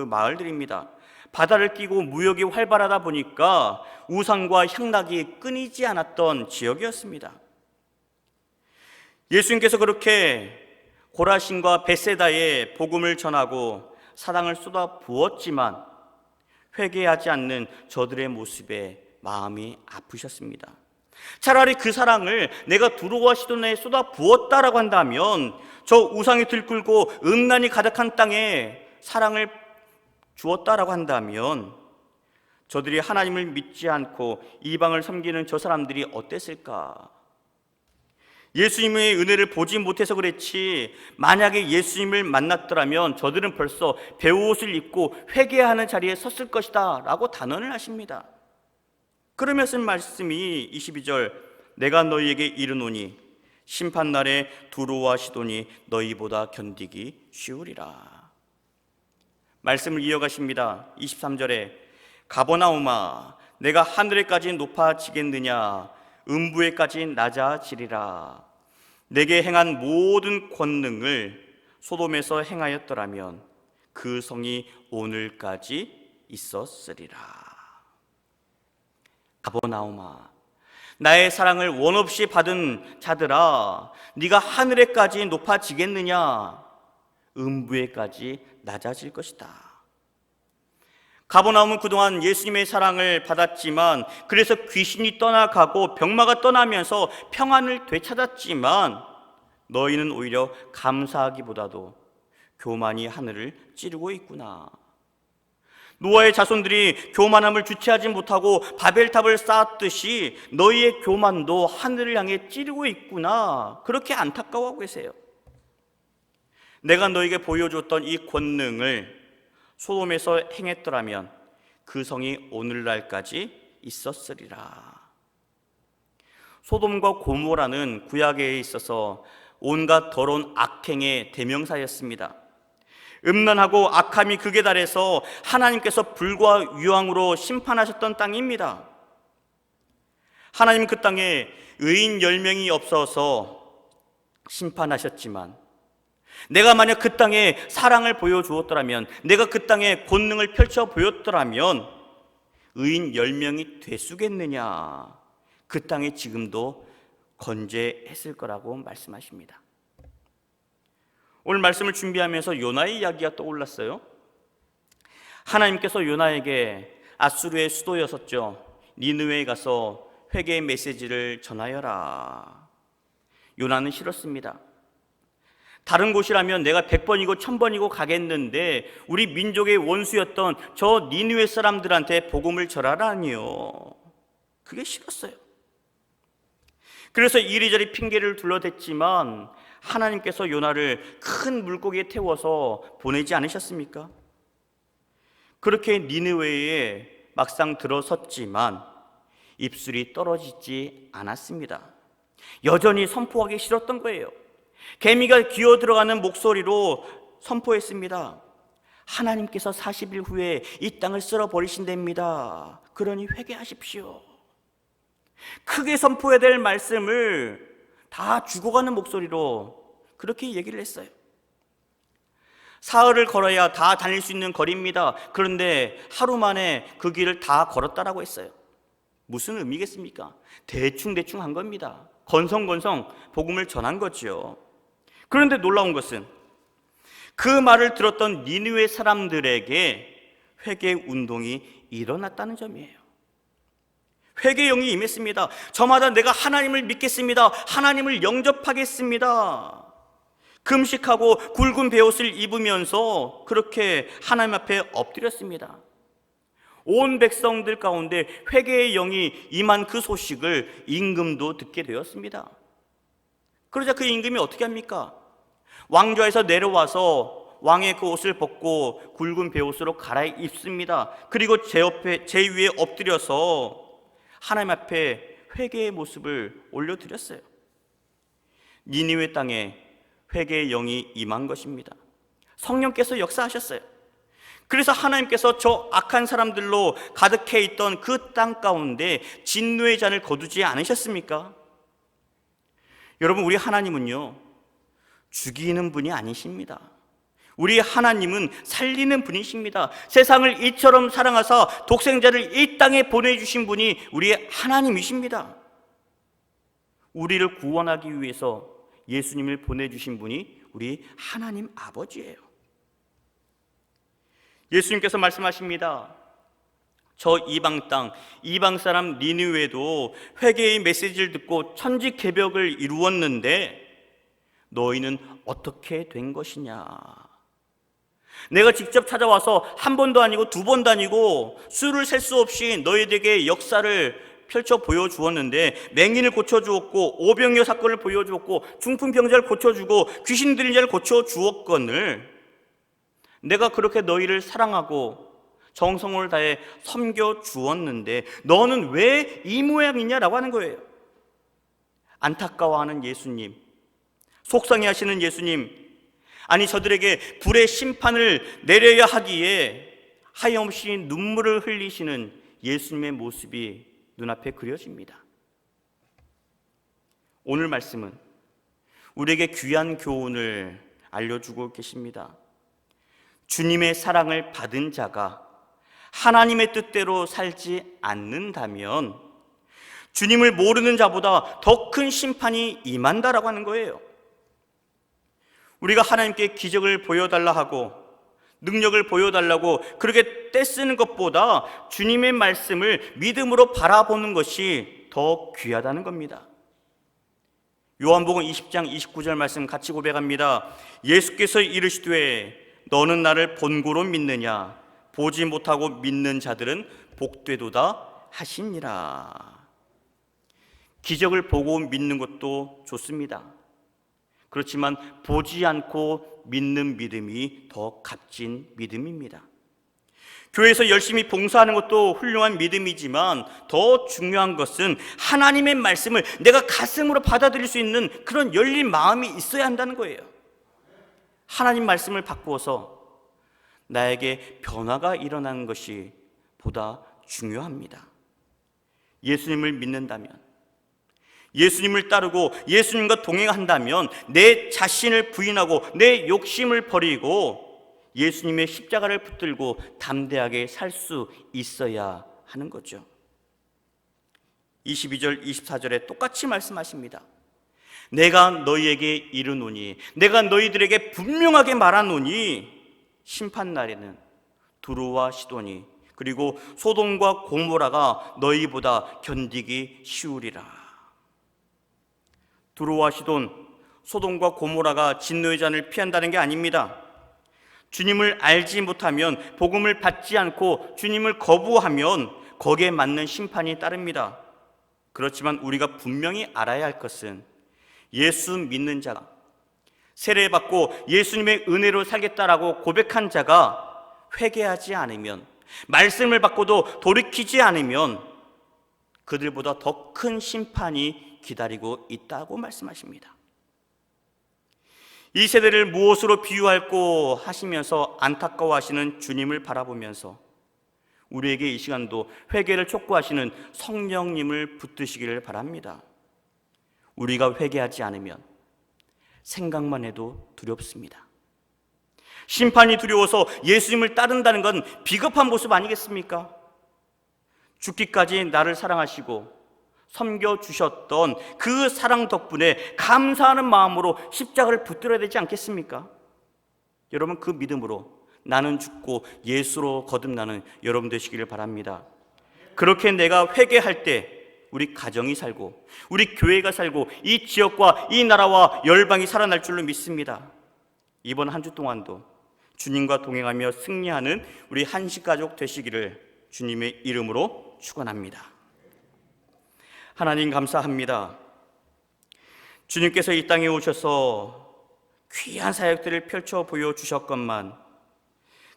마을들입니다. 바다를 끼고 무역이 활발하다 보니까 우상과 향락이 끊이지 않았던 지역이었습니다. 예수님께서 그렇게 고라신과 벳세다에 복음을 전하고 사랑을 쏟아 부었지만 회개하지 않는 저들의 모습에 마음이 아프셨습니다. 차라리 그 사랑을 내가 두로와 시돈에 쏟아 부었다라고 한다면 저 우상이 들끓고 음란이 가득한 땅에 사랑을 주었다라고 한다면 저들이 하나님을 믿지 않고 이방을 섬기는 저 사람들이 어땠을까? 예수님의 은혜를 보지 못해서 그랬지, 만약에 예수님을 만났더라면 저들은 벌써 베옷을 입고 회개하는 자리에 섰을 것이다 라고 단언을 하십니다. 그러면서 말씀이 22절, 내가 너희에게 이르노니 심판날에 두로와 시돈이 너희보다 견디기 쉬우리라. 말씀을 이어가십니다. 23절에 가버나움아, 내가 하늘에까지 높아지겠느냐, 음부에까지 낮아지리라. 내게 행한 모든 권능을 소돔에서 행하였더라면 그 성이 오늘까지 있었으리라. 가버나움아, 나의 사랑을 원없이 받은 자들아, 네가 하늘에까지 높아지겠느냐, 음부에까지 낮아질 것이다. 가버나움은 그동안 예수님의 사랑을 받았지만, 그래서 귀신이 떠나가고 병마가 떠나면서 평안을 되찾았지만 너희는 오히려 감사하기보다도 교만이 하늘을 찌르고 있구나. 노아의 자손들이 교만함을 주체하지 못하고 바벨탑을 쌓았듯이 너희의 교만도 하늘을 향해 찌르고 있구나. 그렇게 안타까워하고 계세요. 내가 너에게 보여줬던 이 권능을 소돔에서 행했더라면 그 성이 오늘날까지 있었으리라. 소돔과 고모라는 구약에 있어서 온갖 더러운 악행의 대명사였습니다. 음란하고 악함이 극에 달해서 하나님께서 불과 유황으로 심판하셨던 땅입니다. 하나님 그 땅에 의인 10명이 없어서 심판하셨지만, 내가 만약 그 땅에 사랑을 보여주었더라면, 내가 그 땅에 권능을 펼쳐 보였더라면 의인 10명이 되수겠느냐, 그 땅에 지금도 건재했을 거라고 말씀하십니다. 오늘 말씀을 준비하면서 요나의 이야기가 떠올랐어요. 하나님께서 요나에게 아수르의 수도였었죠, 니느웨에 가서 회개의 메시지를 전하여라. 요나는 싫었습니다. 다른 곳이라면 내가 100번이고 1000번이고 가겠는데 우리 민족의 원수였던 저 니느웨 사람들한테 복음을 전하라니요. 그게 싫었어요. 그래서 이리저리 핑계를 둘러댔지만 하나님께서 요나를 큰 물고기에 태워서 보내지 않으셨습니까? 그렇게 니느웨에 막상 들어섰지만 입술이 떨어지지 않았습니다. 여전히 선포하기 싫었던 거예요. 개미가 기어 들어가는 목소리로 선포했습니다. 하나님께서 40일 후에 이 땅을 쓸어버리신답니다. 그러니 회개하십시오. 크게 선포해야 될 말씀을 다 죽어가는 목소리로 그렇게 얘기를 했어요. 사흘을 걸어야 다 다닐 수 있는 거리입니다. 그런데 하루 만에 그 길을 다 걸었다라고 했어요. 무슨 의미겠습니까? 대충 한 겁니다. 건성건성 복음을 전한 거죠. 그런데 놀라운 것은 그 말을 들었던 니느웨 사람들에게 회개 운동이 일어났다는 점이에요. 회개의 영이 임했습니다. 저마다 내가 하나님을 믿겠습니다. 하나님을 영접하겠습니다. 금식하고 굵은 베옷을 입으면서 그렇게 하나님 앞에 엎드렸습니다. 온 백성들 가운데 회개의 영이 임한 그 소식을 임금도 듣게 되었습니다. 그러자 그 임금이 어떻게 합니까? 왕좌에서 내려와서 왕의 그 옷을 벗고 굵은 베옷으로 갈아입습니다. 그리고 제 위에 엎드려서 하나님 앞에 회개의 모습을 올려드렸어요. 니느웨 땅에 회개의 영이 임한 것입니다. 성령께서 역사하셨어요. 그래서 하나님께서 저 악한 사람들로 가득해 있던 그 땅 가운데 진노의 잔을 거두지 않으셨습니까? 여러분, 우리 하나님은요, 죽이는 분이 아니십니다. 우리 하나님은 살리는 분이십니다. 세상을 이처럼 사랑하사 독생자를 이 땅에 보내주신 분이 우리 하나님이십니다. 우리를 구원하기 위해서 예수님을 보내주신 분이 우리 하나님 아버지예요. 예수님께서 말씀하십니다. 저 이방 땅, 이방 사람 니느웨도 회개의 메시지를 듣고 천지개벽을 이루었는데 너희는 어떻게 된 것이냐? 내가 직접 찾아와서 한 번도 아니고 두 번도 아니고 수를 셀 수 없이 너희들에게 역사를 펼쳐 보여주었는데 맹인을 고쳐주었고 오병이어 사건을 보여주었고 중풍병자를 고쳐주고 귀신 들린 자를 고쳐주었거늘 내가 그렇게 너희를 사랑하고 정성을 다해 섬겨주었는데 너는 왜 이 모양이냐라고 하는 거예요. 안타까워하는 예수님, 속상해하시는 예수님, 아니 저들에게 불의 심판을 내려야 하기에 하염없이 눈물을 흘리시는 예수님의 모습이 눈앞에 그려집니다. 오늘 말씀은 우리에게 귀한 교훈을 알려주고 계십니다. 주님의 사랑을 받은 자가 하나님의 뜻대로 살지 않는다면 주님을 모르는 자보다 더 큰 심판이 임한다라고 하는 거예요. 우리가 하나님께 기적을 보여달라 하고 능력을 보여달라고 그렇게 떼쓰는 것보다 주님의 말씀을 믿음으로 바라보는 것이 더 귀하다는 겁니다. 요한복음 20장 29절 말씀 같이 고백합니다. 예수께서 이르시되 너는 나를 본고로 믿느냐? 보지 못하고 믿는 자들은 복되도다 하시니라. 기적을 보고 믿는 것도 좋습니다. 그렇지만 보지 않고 믿는 믿음이 더 값진 믿음입니다. 교회에서 열심히 봉사하는 것도 훌륭한 믿음이지만 더 중요한 것은 하나님의 말씀을 내가 가슴으로 받아들일 수 있는 그런 열린 마음이 있어야 한다는 거예요. 하나님 말씀을 바꾸어서 나에게 변화가 일어나는 것이 보다 중요합니다. 예수님을 믿는다면, 예수님을 따르고 예수님과 동행한다면 내 자신을 부인하고 내 욕심을 버리고 예수님의 십자가를 붙들고 담대하게 살 수 있어야 하는 거죠. 22절 24절에 똑같이 말씀하십니다. 내가 너희에게 이르노니, 내가 너희들에게 분명하게 말하노니 심판날에는 두로와 시돈이 그리고 소돔과 고모라가 너희보다 견디기 쉬우리라. 두로와 시돈, 소돔과 고모라가 진노의 잔을 피한다는 게 아닙니다. 주님을 알지 못하면, 복음을 받지 않고 주님을 거부하면 거기에 맞는 심판이 따릅니다. 그렇지만 우리가 분명히 알아야 할 것은 예수 믿는 자가, 세례받고 예수님의 은혜로 살겠다라고 고백한 자가 회개하지 않으면, 말씀을 받고도 돌이키지 않으면 그들보다 더 큰 심판이 기다리고 있다고 말씀하십니다. 이 세대를 무엇으로 비유할꼬 하시면서 안타까워하시는 주님을 바라보면서 우리에게 이 시간도 회개를 촉구하시는 성령님을 붙드시기를 바랍니다. 우리가 회개하지 않으면 생각만 해도 두렵습니다. 심판이 두려워서 예수님을 따른다는 건 비겁한 모습 아니겠습니까? 죽기까지 나를 사랑하시고 섬겨주셨던 그 사랑 덕분에 감사하는 마음으로 십자가를 붙들어야 되지 않겠습니까? 여러분, 그 믿음으로 나는 죽고 예수로 거듭나는 여러분 되시기를 바랍니다. 그렇게 내가 회개할 때 우리 가정이 살고 우리 교회가 살고 이 지역과 이 나라와 열방이 살아날 줄로 믿습니다. 이번 한 주 동안도 주님과 동행하며 승리하는 우리 한식가족 되시기를 주님의 이름으로 축원합니다. 하나님 감사합니다. 주님께서 이 땅에 오셔서 귀한 사역들을 펼쳐 보여주셨건만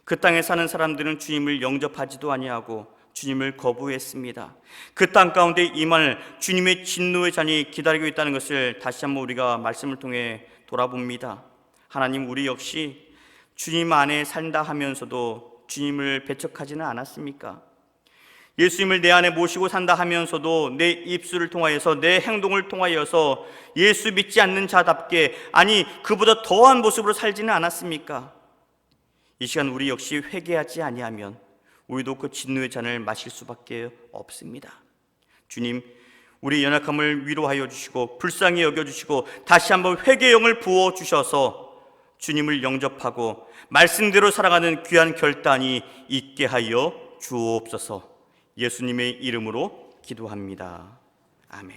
그 땅에 사는 사람들은 주님을 영접하지도 아니하고 주님을 거부했습니다. 그 땅 가운데 임할 주님의 진노의 잔이 기다리고 있다는 것을 다시 한번 우리가 말씀을 통해 돌아봅니다. 하나님, 우리 역시 주님 안에 산다 하면서도 주님을 배척하지는 않았습니까? 예수님을 내 안에 모시고 산다 하면서도 내 입술을 통하여서 내 행동을 통하여서 예수 믿지 않는 자답게, 아니 그보다 더한 모습으로 살지는 않았습니까? 이 시간 우리 역시 회개하지 아니하면 우리도 그 진노의 잔을 마실 수밖에 없습니다. 주님, 우리 연약함을 위로하여 주시고 불쌍히 여겨주시고 다시 한번 회개의 영을 부어주셔서 주님을 영접하고 말씀대로 살아가는 귀한 결단이 있게 하여 주옵소서. 예수님의 이름으로 기도합니다. 아멘.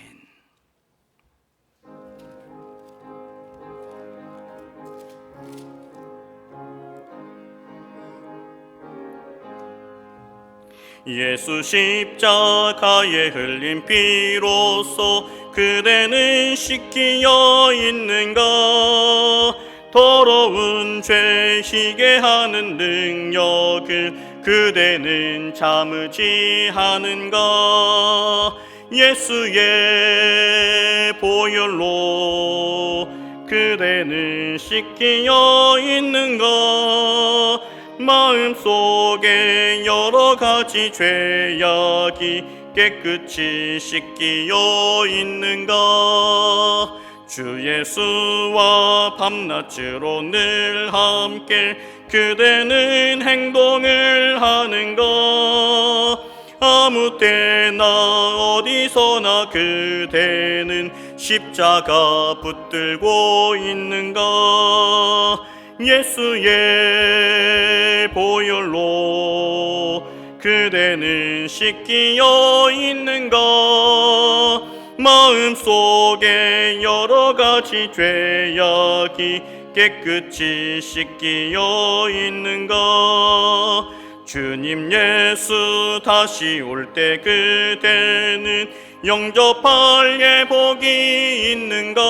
예수 십자가에 흘린 피로써 그대는 씻기어 있는가? 더러운 죄 희게 하는 능력을 그대는 참으지 하는가? 예수의 보혈로 그대는 씻기어 있는가? 마음속에 여러 가지 죄악이 깨끗이 씻기어 있는가? 주 예수와 밤낮으로 늘 함께 그대는 행동을 하는가? 아무 때나 어디서나 그대는 십자가 붙들고 있는가? 예수의 보혈로 그대는 씻기어 있는가? 마음속에 여러 가지 죄악이 깨끗이 씻기어 있는가? 주님 예수 다시 올 때 그대는 영접할 예복이 있는가?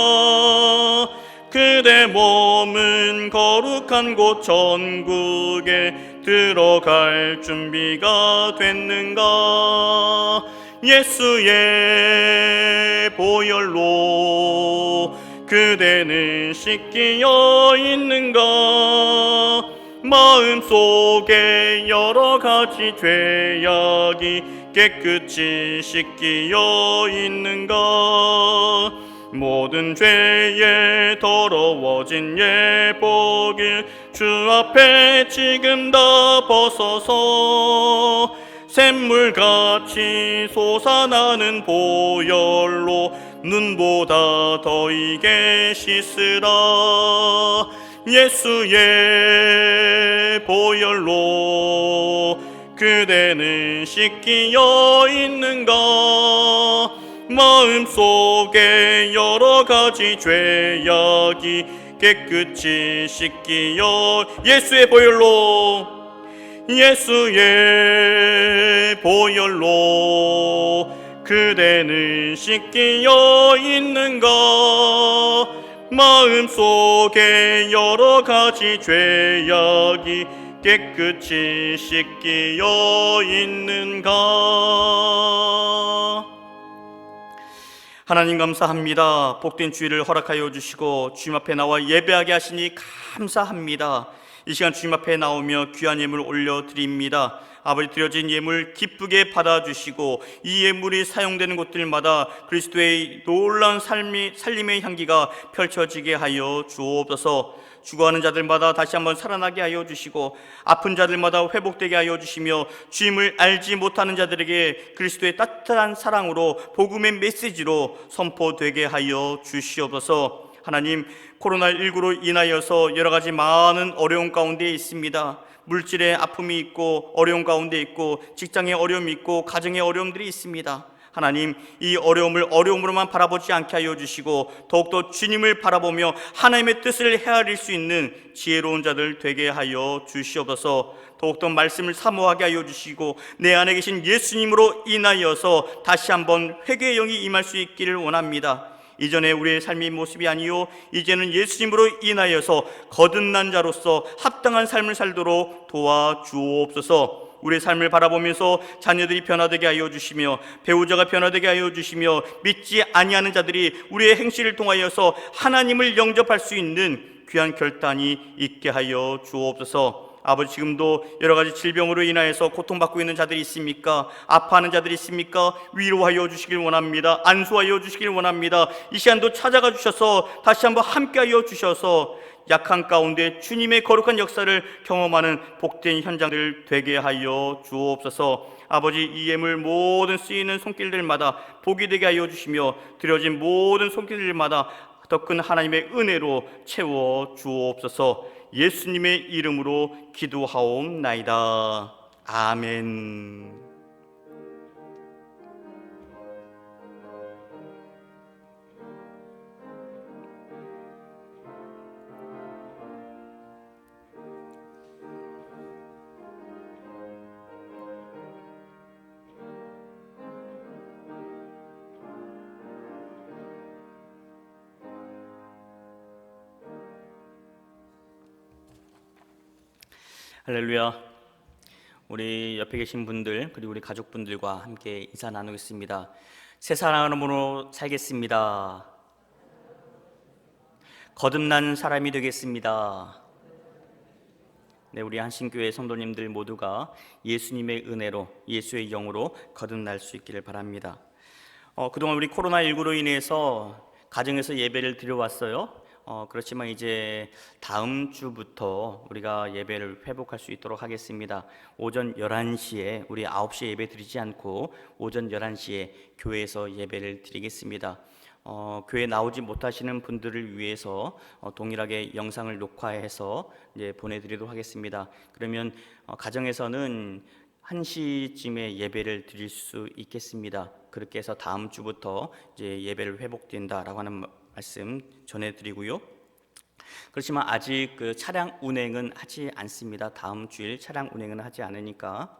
그대 몸은 거룩한 곳 천국에 들어갈 준비가 됐는가? 예수의 보혈로 그대는 씻기어 있는가? 마음속에 여러 가지 죄악이 깨끗이 씻기어 있는가? 모든 죄에 더러워진 예복을 주 앞에 지금 다 벗어서 샘물같이 솟아나는 보혈로 눈보다 더 이게 씻으라. 예수의 보혈로 그대는 씻기어 있는가? 마음속에 여러 가지 죄악이 깨끗이 씻기어 예수의 보혈로 예수의 보혈로 그대는 씻기어 있는가? 마음속에 여러 가지 죄악이 깨끗이 씻기어 있는가? 하나님 감사합니다. 복된 주일을 허락하여 주시고 주님 앞에 나와 예배하게 하시니 감사합니다. 이 시간 주님 앞에 나오며 귀한 예물 올려드립니다. 아버지, 드려진 예물 기쁘게 받아주시고 이 예물이 사용되는 곳들마다 그리스도의 놀라운 살림의 향기가 펼쳐지게 하여 주옵소서. 죽어가는 자들마다 다시 한번 살아나게 하여 주시고 아픈 자들마다 회복되게 하여 주시며 주임을 알지 못하는 자들에게 그리스도의 따뜻한 사랑으로 복음의 메시지로 선포되게 하여 주시옵소서. 하나님, 코로나19로 인하여서 여러 가지 많은 어려움 가운데 있습니다. 물질의 아픔이 있고 어려움 가운데 있고 직장의 어려움이 있고 가정의 어려움들이 있습니다. 하나님, 이 어려움을 어려움으로만 바라보지 않게 하여 주시고 더욱더 주님을 바라보며 하나님의 뜻을 헤아릴 수 있는 지혜로운 자들 되게 하여 주시옵소서. 더욱더 말씀을 사모하게 하여 주시고 내 안에 계신 예수님으로 인하여서 다시 한번 회개의 영이 임할 수 있기를 원합니다. 이전에 우리의 삶의 모습이 아니요 이제는 예수님으로 인하여서 거듭난 자로서 합당한 삶을 살도록 도와주옵소서. 우리의 삶을 바라보면서 자녀들이 변화되게 하여 주시며 배우자가 변화되게 하여 주시며 믿지 아니하는 자들이 우리의 행실을 통하여서 하나님을 영접할 수 있는 귀한 결단이 있게 하여 주옵소서. 아버지, 지금도 여러 가지 질병으로 인하여서 고통받고 있는 자들이 있습니까? 아파하는 자들이 있습니까? 위로하여 주시길 원합니다. 안수하여 주시길 원합니다. 이 시간도 찾아가 주셔서 다시 한번 함께하여 주셔서 약한 가운데 주님의 거룩한 역사를 경험하는 복된 현장들 되게 하여 주옵소서. 아버지, 이 예물 모든 쓰이는 손길들마다 복이 되게 하여 주시며 드려진 모든 손길들마다 더 큰 하나님의 은혜로 채워 주옵소서. 예수님의 이름으로 기도하옵나이다. 아멘. 할렐루야. 우리 옆에 계신 분들 그리고 우리 가족분들과 함께 인사 나누겠습니다. 새 사람으로 살겠습니다. 거듭난 사람이 되겠습니다. 네, 우리 한신교회 성도님들 모두가 예수님의 은혜로 예수의 영으로 거듭날 수 있기를 바랍니다. 그동안 우리 코로나19로 인해서 가정에서 예배를 드려왔어요. 그렇지만 이제 다음 주부터 우리가 예배를 회복할 수 있도록 하겠습니다. 오전 11시에 우리 9시에 예배 드리지 않고 오전 11시에 교회에서 예배를 드리겠습니다. 교회 나오지 못하시는 분들을 위해서 동일하게 영상을 녹화해서 이제 보내드리도록 하겠습니다. 그러면 가정에서는 1시쯤에 예배를 드릴 수 있겠습니다. 그렇게 해서 다음 주부터 이제 예배를 회복된다라고 하는 말씀 전해드리고요. 그렇지만 아직 그 차량 운행은 하지 않습니다. 다음 주일 차량 운행은 하지 않으니까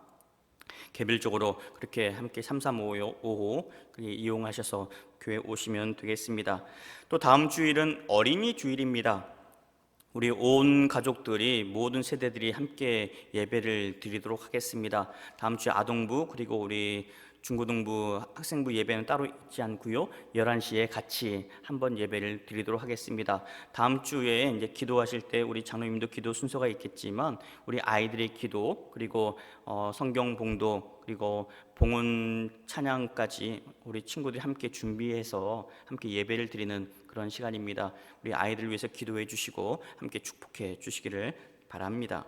개별적으로 그렇게 함께 3355 이용하셔서 교회 오시면 되겠습니다. 또 다음 주일은 어린이 주일입니다. 우리 온 가족들이 모든 세대들이 함께 예배를 드리도록 하겠습니다. 다음 주에 아동부 그리고 우리 중고등부 학생부 예배는 따로 있지 않고요. 11시에 같이 한번 예배를 드리도록 하겠습니다. 다음 주에 이제 기도하실 때 우리 장로님도 기도 순서가 있겠지만 우리 아이들의 기도 그리고 성경 봉독 그리고 봉헌 찬양까지 우리 친구들이 함께 준비해서 함께 예배를 드리는 그런 시간입니다. 우리 아이들을 위해서 기도해 주시고 함께 축복해 주시기를 바랍니다.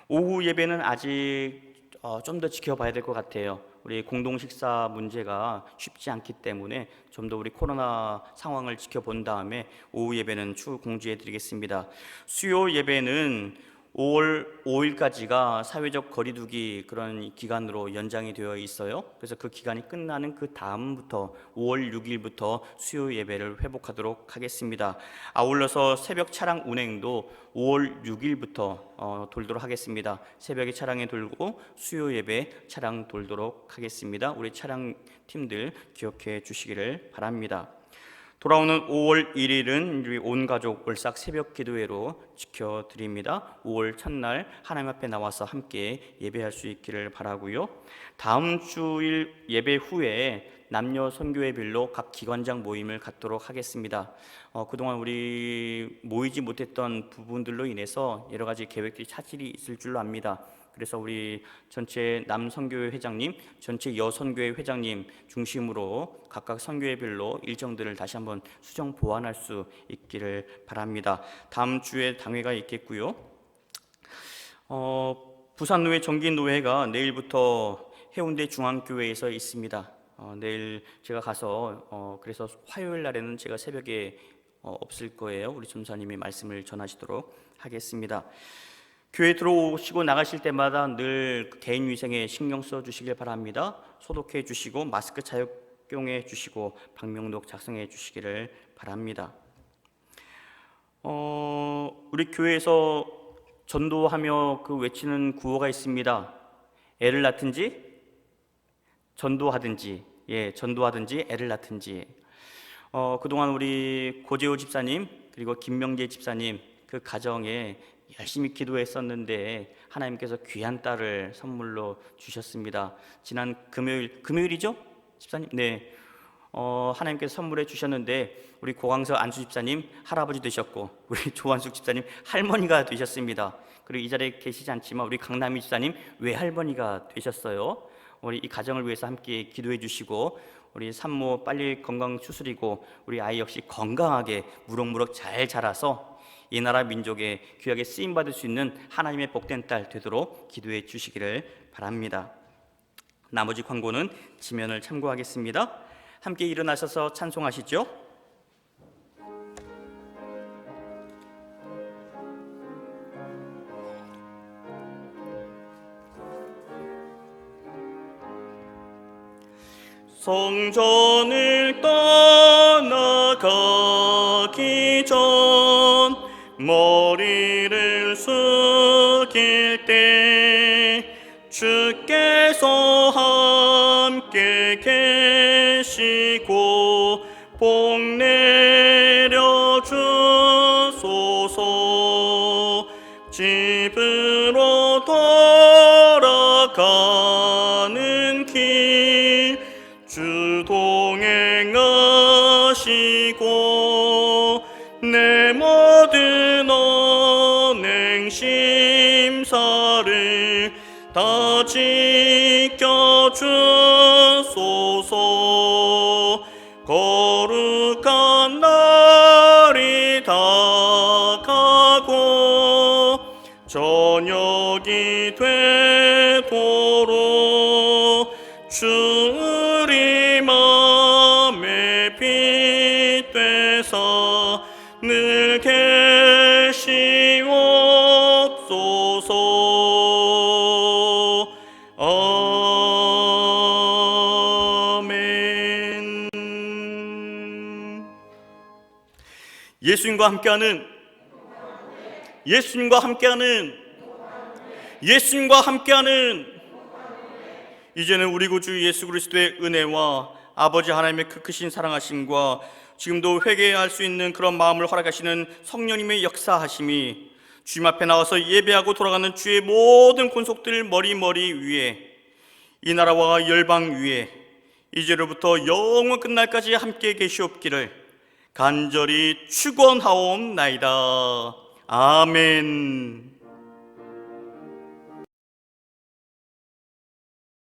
오후 예배는 아직 좀 더 지켜봐야 될 것 같아요. 우리 공동 식사 문제가 쉽지 않기 때문에 좀 더 우리 코로나 상황을 지켜본 다음에 오후 예배는 추후 공지해 드리겠습니다. 수요 예배는 5월 5일까지가 사회적 거리두기 그런 기간으로 연장이 되어 있어요. 그래서 그 기간이 끝나는 그 다음부터 5월 6일부터 수요 예배를 회복하도록 하겠습니다. 아울러서 새벽 차량 운행도 5월 6일부터 돌도록 하겠습니다. 새벽에 차량에 돌고 수요 예배 차량 돌도록 하겠습니다. 우리 차량 팀들 기억해 주시기를 바랍니다. 돌아오는 5월 1일은 우리 온 가족 올싹 새벽 기도회로 지켜드립니다. 5월 첫날 하나님 앞에 나와서 함께 예배할 수 있기를 바라고요. 다음 주일 예배 후에 남녀 선교회별로 각 기관장 모임을 갖도록 하겠습니다. 그동안 우리 모이지 못했던 부분들로 인해서 여러 가지 계획들이 차질이 있을 줄로 압니다. 그래서 우리 전체 남선교회 회장님, 전체 여선교회 회장님 중심으로 각각 선교회별로 일정들을 다시 한번 수정 보완할 수 있기를 바랍니다. 다음 주에 당회가 있겠고요. 부산노회 정기노회가 내일부터 해운대 중앙교회에서 있습니다. 내일 제가 가서 그래서 화요일 날에는 제가 새벽에 없을 거예요. 우리 전사님이 말씀을 전하시도록 하겠습니다. 교회 들어오시고 나가실 때마다 늘 개인 위생에 신경 써 주시길 바랍니다. 소독해 주시고 마스크 착용해 주시고 방명록 작성해 주시기를 바랍니다. 우리 교회에서 전도하며 그 외치는 구호가 있습니다. 애를 낳든지 전도하든지, 전도하든지 애를 낳든지. 그동안 우리 고재호 집사님 그리고 김명재 집사님 그 가정에 열심히 기도했었는데 하나님께서 귀한 딸을 선물로 주셨습니다. 지난 금요일이죠? 집사님? 네. 하나님께서 선물해 주셨는데 우리 고광서 안수 집사님 할아버지 되셨고 우리 조한숙 집사님 할머니가 되셨습니다. 그리고 이 자리에 계시지 않지만 우리 강남희 집사님 외할머니가 되셨어요. 우리 이 가정을 위해서 함께 기도해 주시고 우리 산모 빨리 건강 추스리고 우리 아이 역시 건강하게 무럭무럭 잘 자라서 이 나라 민족의 귀하게 쓰임 받을 수 있는 하나님의 복된 딸 되도록 기도해 주시기를 바랍니다. 나머지 광고는 지면을 참고하겠습니다. 함께 일어나셔서 찬송하시죠. 성전을 떠나가기 전 머리를 숙일 때 주께서 함께 계시고 복 내려 주소서. 집으로 돌아가는 길 주 동행하시고 내 모든 언행 심사를 다 지켜주소서. 거룩한 날이 다가고 저녁이 되도록 주 우리 맘에 빛 되사 늘 계시옵소서. 아멘. 예수님과 함께하는 이제는 우리 구주 예수 그리스도의 은혜와 아버지 하나님의 그 크신 사랑하심과 지금도 회개할 수 있는 그런 마음을 허락하시는 성령님의 역사하심이 주님 앞에 나와서 예배하고 돌아가는 주의 모든 권속들 머리 위에 이 나라와 열방 위에 이제로부터 영원 끝날까지 함께 계시옵기를 간절히 축원하옵나이다. 아멘.